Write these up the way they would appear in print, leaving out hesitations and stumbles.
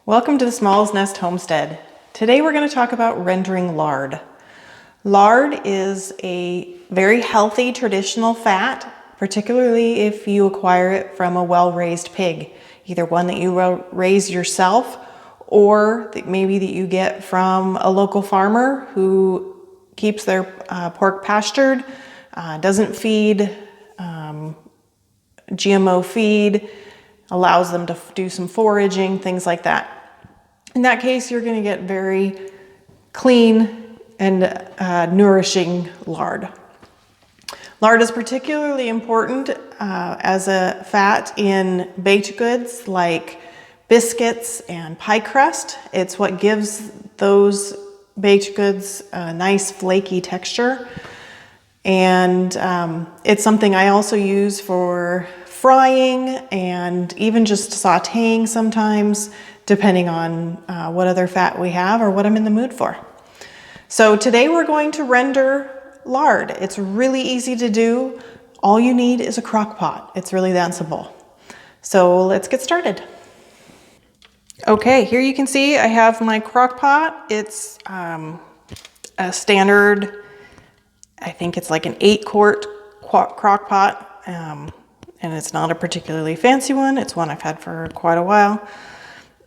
Welcome to the Small's Nest Homestead. Today we're going to talk about rendering lard. Lard is a very healthy traditional fat, particularly if you acquire it from a well-raised pig, either one that you raise yourself or maybe that you get from a local farmer who keeps their pork pastured, doesn't feed GMO feed, allows them to do some foraging, things like that. In that case, you're going to get very clean and nourishing lard. Lard is particularly important as a fat in baked goods like biscuits and pie crust. It's what gives those baked goods a nice flaky texture. And it's something I also use for frying and even just sauteing sometimes, depending on what other fat we have or what I'm in the mood for. So today we're going to render lard. It's really easy to do. All you need is a crock pot. It's really that simple. So let's get started. Okay, here you can see I have my crock pot. It's a standard, I think it's like an 8-quart crock pot. And it's not a particularly fancy one. It's one I've had for quite a while.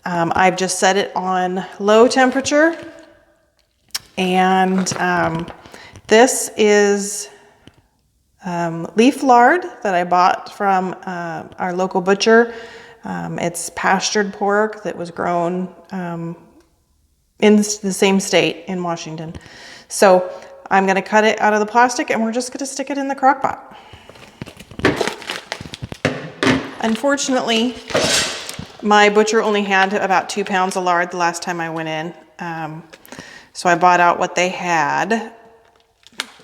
I've just set it on low temperature. And this is leaf lard that I bought from our local butcher. It's pastured pork that was grown in the same state in Washington. So I'm going to cut it out of the plastic and we're just going to stick it in the crock pot. Unfortunately, my butcher only had about 2 pounds of lard the last time I went in. So I bought out what they had.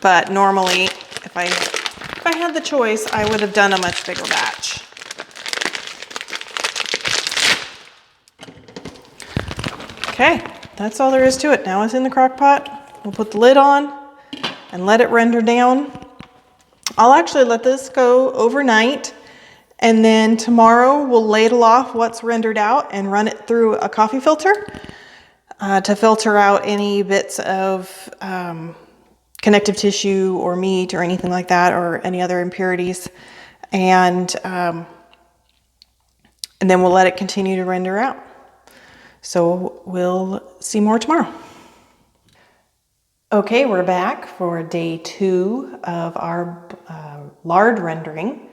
But normally, if I had the choice, I would have done a much bigger batch. Okay, that's all there is to it. Now it's in the crock pot. We'll put the lid on and let it render down. I'll actually let this go overnight. And then tomorrow we'll ladle off what's rendered out and run it through a coffee filter to filter out any bits of connective tissue or meat or anything like that, or any other impurities. And then we'll let it continue to render out. So we'll see more tomorrow. Okay, we're back for day 2 of our lard rendering.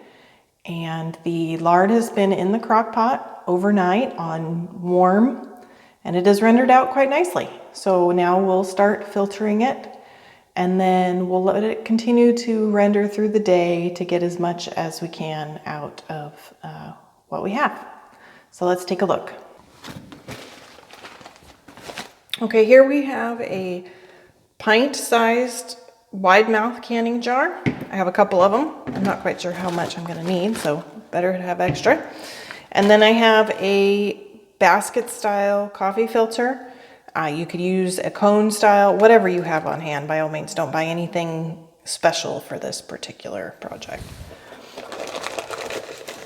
And the lard has been in the crock pot overnight on warm, and it has rendered out quite nicely. So now we'll start filtering it, and then we'll let it continue to render through the day to get as much as we can out of what we have. So let's take a look. Okay, here we have a pint-sized wide mouth canning jar. I have a couple of them. I'm not quite sure how much I'm going to need, so better to have extra. And then I have a basket style coffee filter. You could use a cone style, whatever you have on hand. By all means, don't buy anything special for this particular project.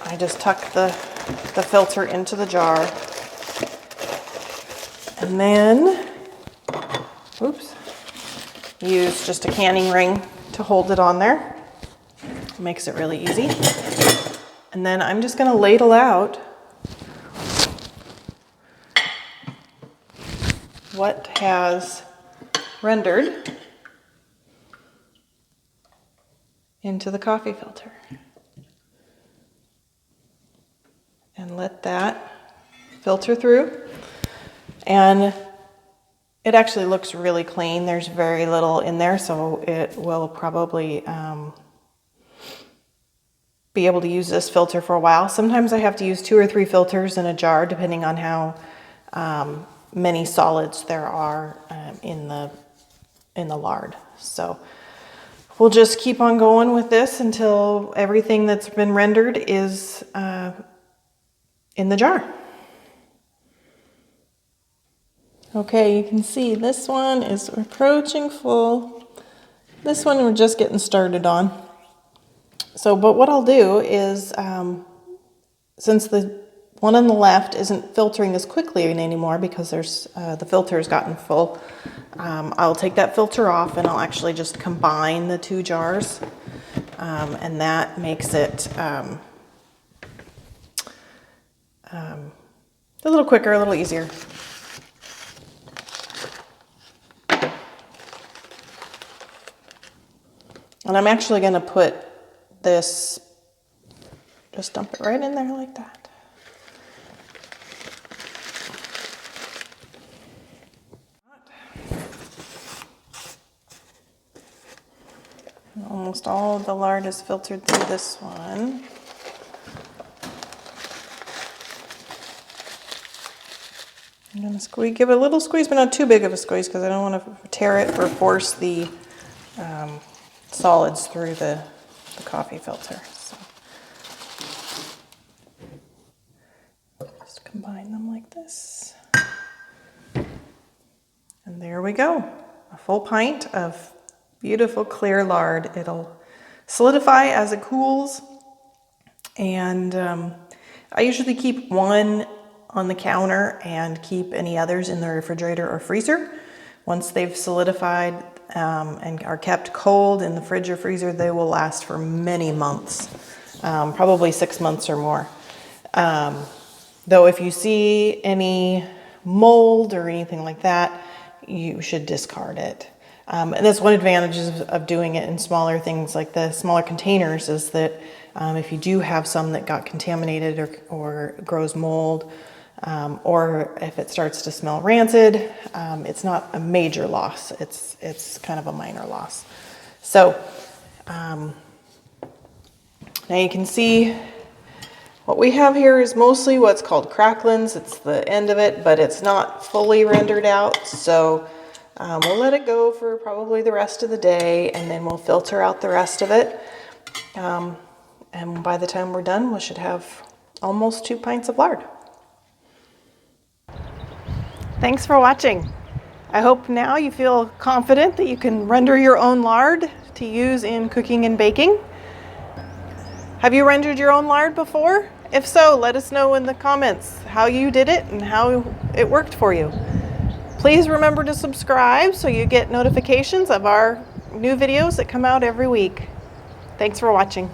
I just tuck the filter into the jar. And then, oops. Use just a canning ring to hold it on there. Makes it really easy. And then I'm just going to ladle out what has rendered into the coffee filter. And let that filter through. And it actually looks really clean. There's very little in there, so it will probably be able to use this filter for a while. Sometimes I have to use 2 or 3 filters in a jar, depending on how many solids there are in the lard. So we'll just keep on going with this until everything that's been rendered is in the jar. Okay, you can see this one is approaching full. This one we're just getting started on. So, but what I'll do is, since the one on the left isn't filtering as quickly anymore because there's the filter has gotten full. I'll take that filter off and I'll actually just combine the two jars, and that makes it a little quicker, a little easier. And I'm actually going to put this, just dump it right in there like that. And almost all of the lard is filtered through this one. I'm going to give it a little squeeze, but not too big of a squeeze because I don't want to tear it or force the solids through the coffee filter. So just combine them like this. And there we go. A full pint of beautiful clear lard. It'll solidify as it cools. And I usually keep one on the counter and keep any others in the refrigerator or freezer. Once they've solidified and are kept cold in the fridge or freezer, they will last for many months, probably 6 months or more. Though if you see any mold or anything like that, you should discard it. And that's one advantage of doing it in smaller things like the smaller containers, is that if you do have some that got contaminated or grows mold, or if it starts to smell rancid, it's not a major loss. It's kind of a minor loss. So now you can see what we have here is mostly what's called cracklins. It's the end of it, but it's not fully rendered out. So we'll let it go for probably the rest of the day, and then we'll filter out the rest of it. And by the time we're done, we should have almost 2 pints of lard. Thanks for watching. I hope now you feel confident that you can render your own lard to use in cooking and baking. Have you rendered your own lard before? If so, let us know in the comments how you did it and how it worked for you. Please remember to subscribe so you get notifications of our new videos that come out every week. Thanks for watching.